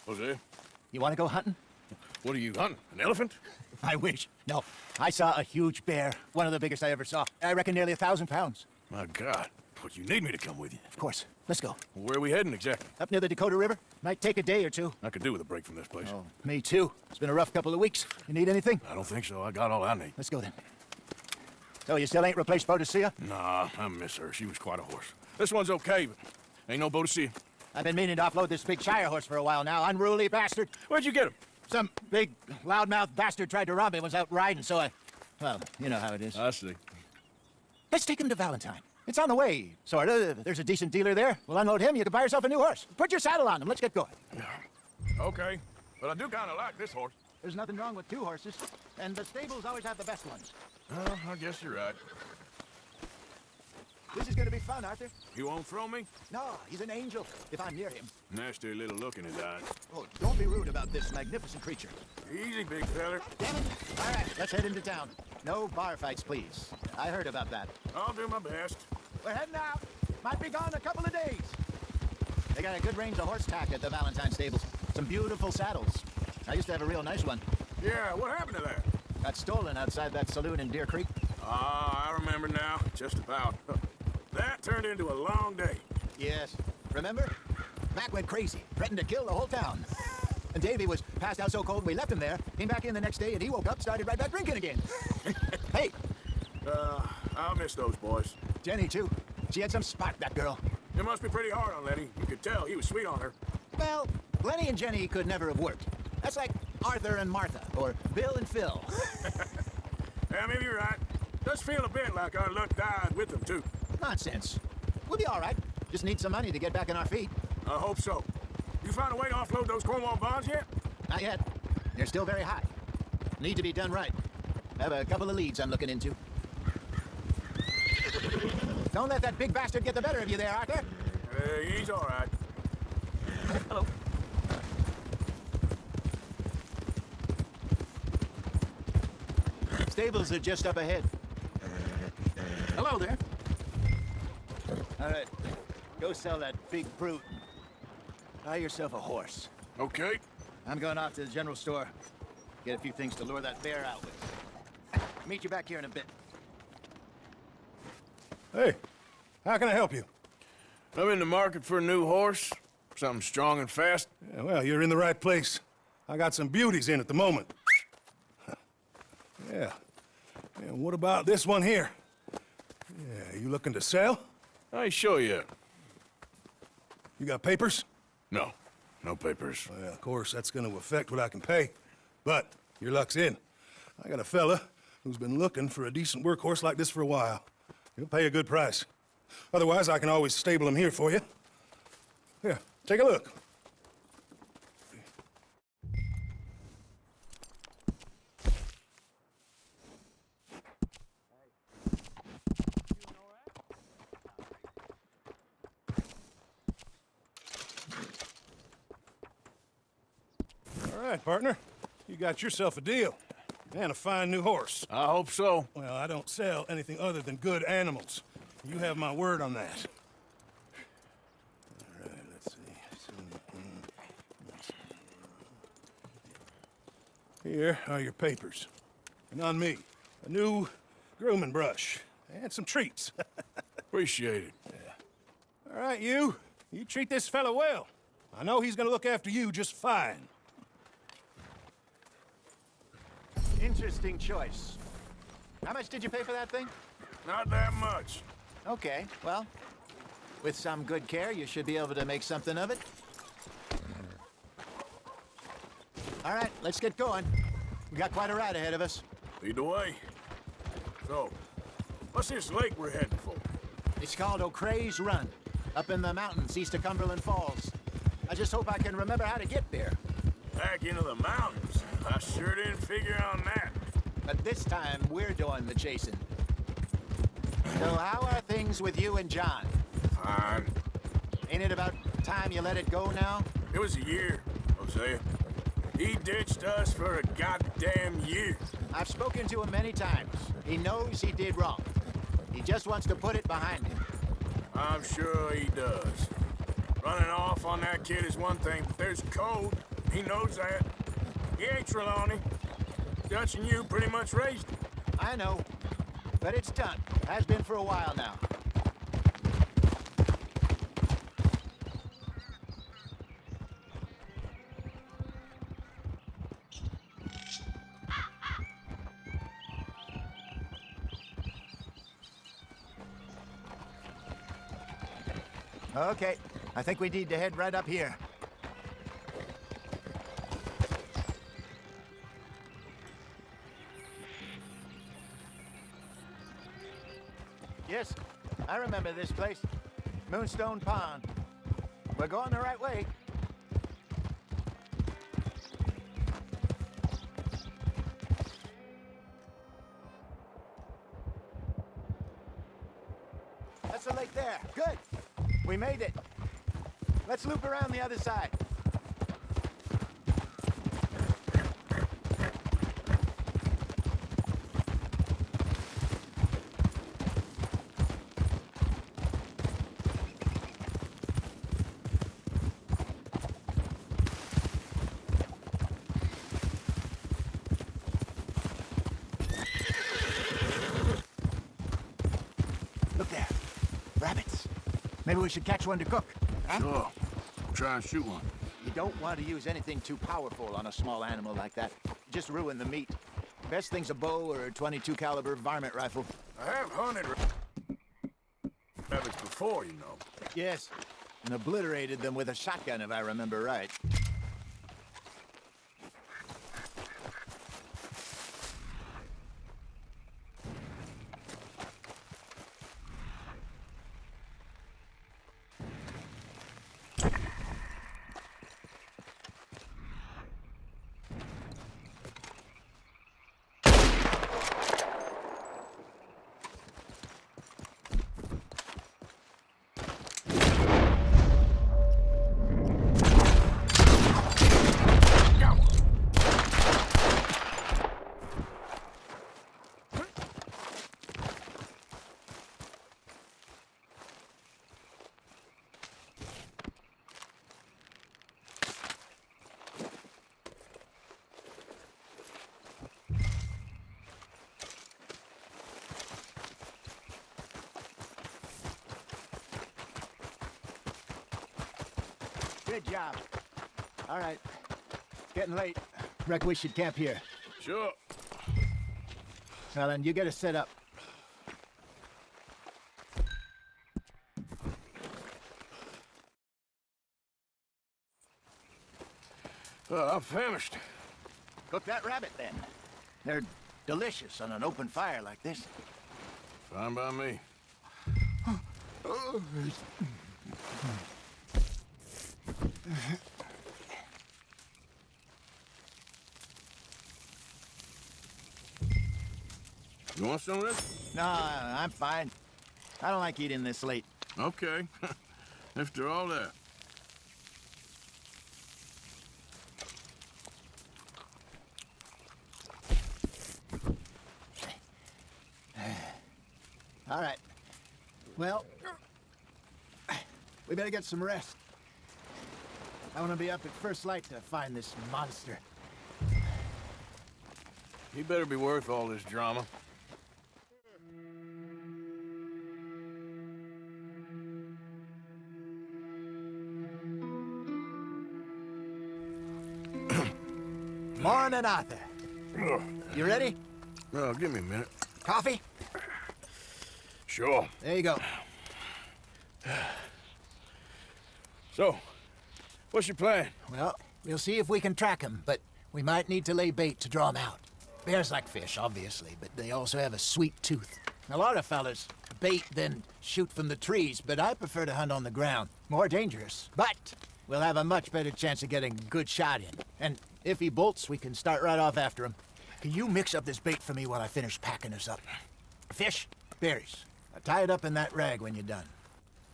Jose, You want to go hunting? what are you hunting? An elephant? I wish. No, I saw a huge bear. One of the biggest I ever saw. I reckon nearly 1,000 pounds. My God. But you need me to come with you. Of course. Let's go. Where are we heading exactly? Up near the Dakota River. Might take a day or two. I could do with a break from this place. Oh, me too. It's been a rough couple of weeks. You need anything? I don't think so. I got all I need. Let's go then. So you still ain't replaced Boadicea? Nah, I miss her. She was quite a horse. This one's okay, but ain't no Boadicea. I've been meaning to offload this big Shire horse for a while now. Unruly bastard. Where'd you get him? Some big, loudmouth bastard tried to rob me when I was out riding, so I... Well, you know how it is. I see. Let's take him to Valentine. It's on the way, sort of. There's a decent dealer there. We'll unload him. You can buy yourself a new horse. Put your saddle on him. Let's get going. Okay, but I do kind of like this horse. There's nothing wrong with two horses, and the stables always have the best ones. I guess you're right. This is gonna be fun, Arthur. You won't throw me? No, he's an angel, if I'm near him. Nasty little look in his eyes. Oh, don't be rude about this magnificent creature. Easy, big feller. Damn it. All right, let's head into town. No bar fights, please. I heard about that. I'll do my best. We're heading out. Might be gone a couple of days. They got a good range of horse tack at the Valentine stables. Some beautiful saddles. I used to have a real nice one. Yeah, what happened to that? Got stolen outside that saloon in Deer Creek. Ah, I remember now. Just about. That turned into a long day. Yes. Remember? Mac went crazy, threatened to kill the whole town. And Davey was passed out so cold we left him there, came back in the next day, and he woke up, started right back drinking again. Hey! I'll miss those boys. Jenny, too. She had some spark, that girl. It must be pretty hard on Letty. You could tell he was sweet on her. Well, Lenny and Jenny could never have worked. That's like Arthur and Martha, or Bill and Phil. Yeah, maybe you're right. Does feel a bit like our luck died with them, too. Nonsense. We'll be all right. Just need some money to get back on our feet. I hope so. You found a way to offload those Cornwall bonds yet? Not yet. They're still very high. Need to be done right. I have a couple of leads I'm looking into. Don't let that big bastard get the better of you there, Arthur. He's all right. Hello. Stables are just up ahead. Hello there. All right. Go sell that big brute. Buy yourself a horse. Okay. I'm going off to the general store. Get a few things to lure that bear out with. Meet you back here in a bit. Hey, how can I help you? I'm in the market for a new horse. Something strong and fast. Yeah, well, you're in the right place. I got some beauties in at the moment. Yeah. And what about this one here? Yeah, you looking to sell? I ain't sure yet. You got papers? No. No papers. Well, of course, that's gonna affect what I can pay. But your luck's in. I got a fella who's been looking for a decent workhorse like this for a while. He'll pay a good price. Otherwise, I can always stable him here for you. Here, take a look. All right, partner. You got yourself a deal. And a fine new horse. I hope so. Well, I don't sell anything other than good animals. You have my word on that. All right, let's see. Here are your papers. And on me, a new grooming brush. And some treats. Appreciate it. Yeah. All right, you treat this fella well. I know he's gonna look after you just fine. Interesting choice. How much did you pay for that thing? Not that much. Okay, well, with some good care, you should be able to make something of it. All right, let's get going. We got quite a ride ahead of us. Lead the way. So, what's this lake we're heading for? It's called O'Creagh's Run, up in the mountains east of Cumberland Falls. I just hope I can remember how to get there. Back into the mountains. I sure didn't figure on that. But this time, we're doing the chasing. So how are things with you and John? Fine. Ain't it about time you let it go now? It was a year, Hosea. He ditched us for a goddamn year. I've spoken to him many times. He knows he did wrong. He just wants to put it behind him. I'm sure he does. Running off on that kid is one thing, but there's code. He knows that. He ain't Trelawney. Dutch and you pretty much raised him. I know. But it's done. Has been for a while now. Okay, I think we need to head right up here. Yes, I remember this place. Moonstone Pond. We're going the right way. That's the lake there. Good. We made it. Let's loop around the other side. Look there. Rabbits. Maybe we should catch one to cook. Huh? Sure. Try and shoot one. You don't want to use anything too powerful on a small animal like that. Just ruin the meat. Best thing's a bow or a .22 caliber varmint rifle. I have hunted rabbits before, you know. Yes, and obliterated them with a shotgun, if I remember right. Good job. All right. It's getting late. Reckon we should camp here. Sure. Well, then, you get us set up. Well, I'm famished. Cook that rabbit, then. They're delicious on an open fire like this. Fine by me. You want some of this? No, I'm fine. I don't like eating this late. Okay. After all that. All right. Well, we better get some rest. I want to be up at first light to find this monster. He better be worth all this drama. Morning, Arthur. You ready? Well, give me a minute. Coffee? Sure. There you go. So, what's your plan? Well, we'll see if we can track him, but we might need to lay bait to draw him out. Bears like fish, obviously, but they also have a sweet tooth. A lot of fellas bait, then shoot from the trees, but I prefer to hunt on the ground. More dangerous, but we'll have a much better chance of getting a good shot in. And if he bolts, we can start right off after him. Can you mix up this bait for me while I finish packing us up? Fish, berries. Now tie it up in that rag when you're done.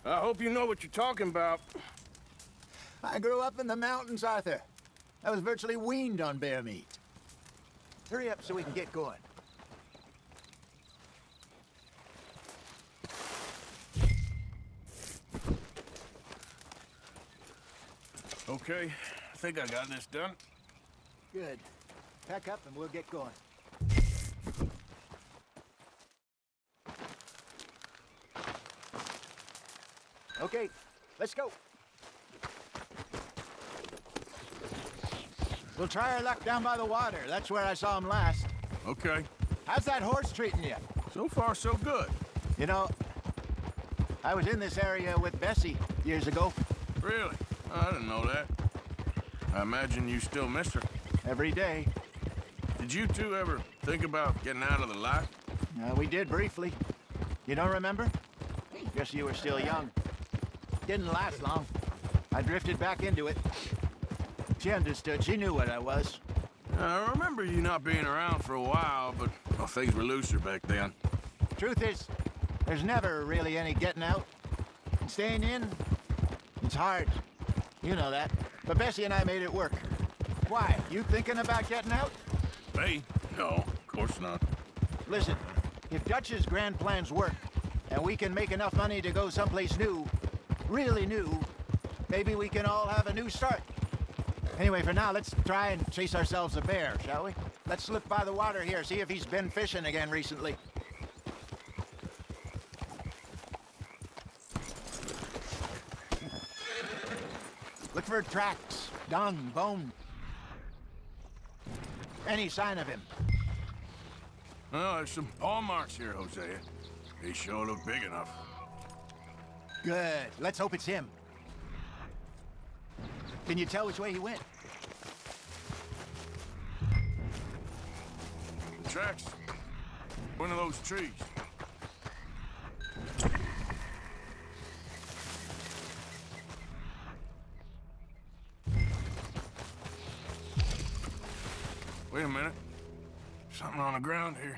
I hope you know what you're talking about. I grew up in the mountains, Arthur. I was virtually weaned on bear meat. Hurry up so we can get going. Okay, I think I got this done. Good. Pack up and we'll get going. Okay, let's go. We'll try our luck down by the water. That's where I saw him last. Okay. How's that horse treating you? So far, so good. You know, I was in this area with Bessie years ago. Really? I didn't know that. I imagine you still miss her. Every day. Did you two ever think about getting out of the life? We did briefly. You don't remember? Guess you were still young. Didn't last long. I drifted back into it. She understood. She knew what I was. I remember you not being around for a while, but well, things were looser back then. Truth is, there's never really any getting out. And staying in, it's hard. You know that. But Bessie and I made it work. Why? You thinking about getting out? Me? No, of course not. Listen, if Dutch's grand plans work, and we can make enough money to go someplace new, really new, maybe we can all have a new start. Anyway, for now, let's try and chase ourselves a bear, shall we? Let's slip by the water here, see if he's been fishing again recently. Look for tracks, dung, bone. Any sign of him. Oh, there's some paw marks here, Hosea. They sure look big enough. Good. Let's hope it's him. Can you tell which way he went? The tracks. One of those trees. Wait a minute. Something on the ground here.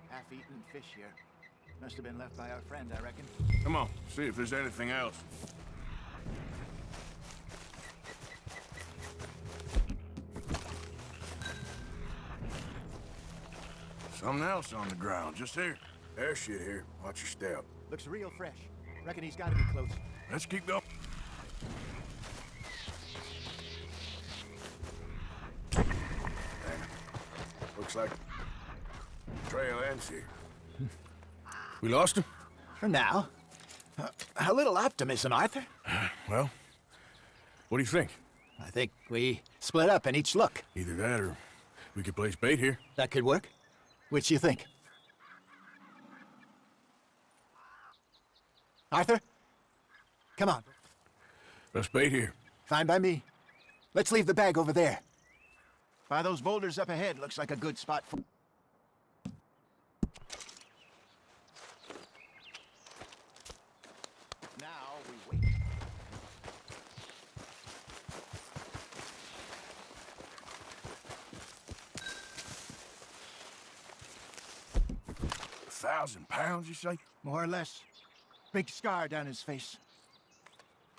Half-eaten fish here. Must have been left by our friend, I reckon. Come on, see if there's anything else. Something else on the ground, just here. There's shit here. Watch your step. Looks real fresh. Reckon he's gotta be close. Let's keep going. Damn it. Looks like trail ends here. We lost him? For now. A little optimism, Arthur. Well, what do you think? I think we split up and each look. Either that or we could place bait here. That could work. Which you think? Arthur? Come on. Let's bait here. Fine by me. Let's leave the bag over there. By those boulders up ahead, looks like a good spot for... Now we wait. £1,000, you say? More or less. Big scar down his face.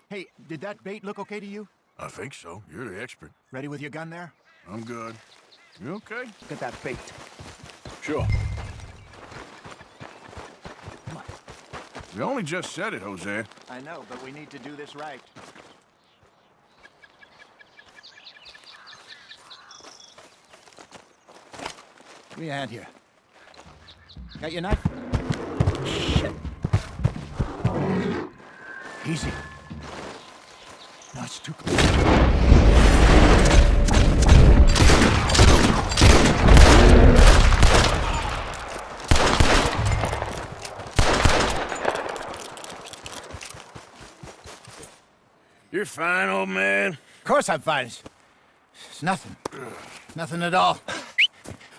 Hey, did that bait look okay to you? I think so. You're the expert. Ready with your gun there? I'm good. You okay? Look at that bait. Sure. Come on. We only just said it, Hosea. I know, but we need to do this right. Give me a hand here. Got your knife? Shit. Easy. No, it's too close. You're fine, old man. Of course I'm fine. It's nothing. Nothing at all.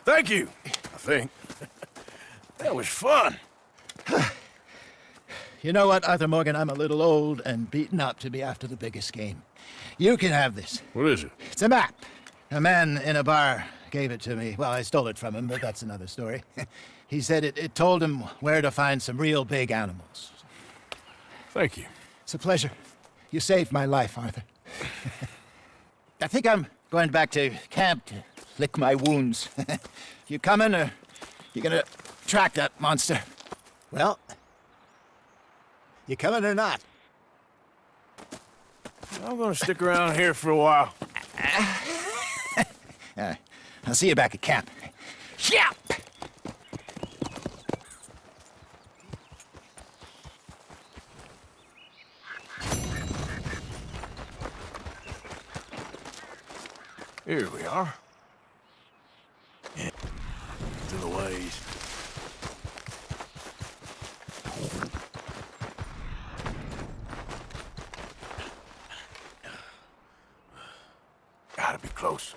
Thank you, I think. That was fun. You know what, Arthur Morgan? I'm a little old and beaten up to be after the biggest game. You can have this. What is it? It's a map. A man in a bar gave it to me. Well, I stole it from him, but that's another story. He said it told him where to find some real big animals. Thank you. It's a pleasure. You saved my life, Arthur. I think I'm going back to camp to lick my wounds. You coming, or you gonna track that monster? Well, you coming or not? I'm gonna stick around here for a while. I'll see you back at camp. Yeah! Here we are. Yeah. To the ways. Gotta be close.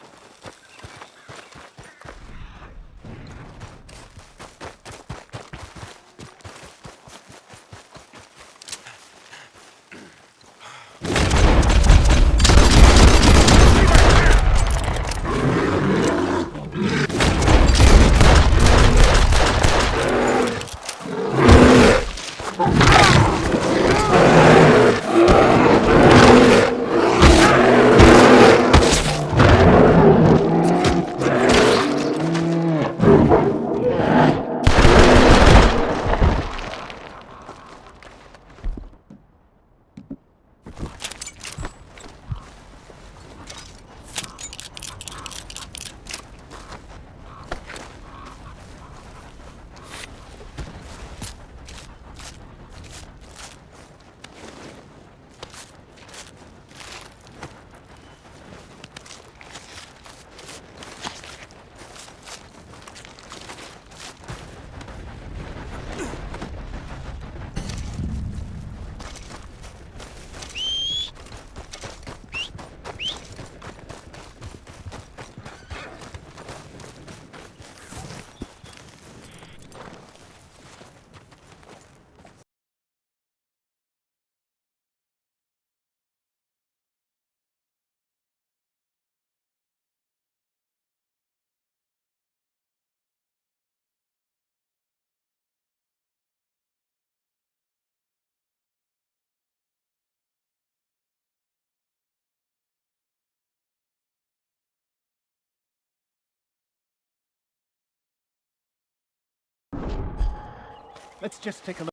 Let's just take a look.